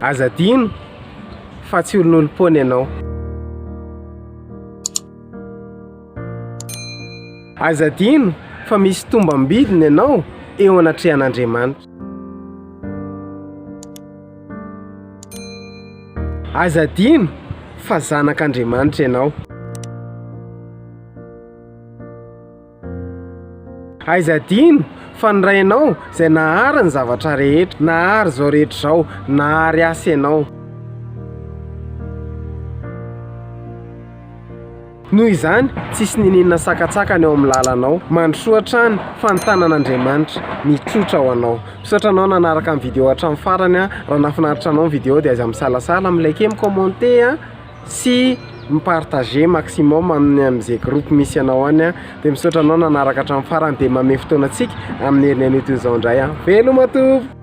Aza dino fa tsy olon'olom-pony ianao. Aza dino fa misy tombam-bidiny ianao eo anatrehan'Andriamanitra. Aza dino fa zanak'Andriamanitra ianao. Aza dino fa ny rainao izay nahary ny zavatra rehetra, nahary izao rehetra izao, nahary asa ianao. Noho izany tsisy nininana sakatsakany eo amin'ny lalanao, mandrosoa hatrany fa ny tanan'Andriamanitra mitrotra ho anao. Misaotra anao nanaraka amin'ny vidéo hatramin'ny farany. Raha nafinaritra anao ny vidéo dia aza misalasala, milike, micommente sy mipartager maximum amin'izay groupe misy anao any. Dia misaotra anao nanaraka hatramin'ny farany dia manome fotoanantsika amin'ny herin'ny an'io toy izao indray. Veloma tompoko!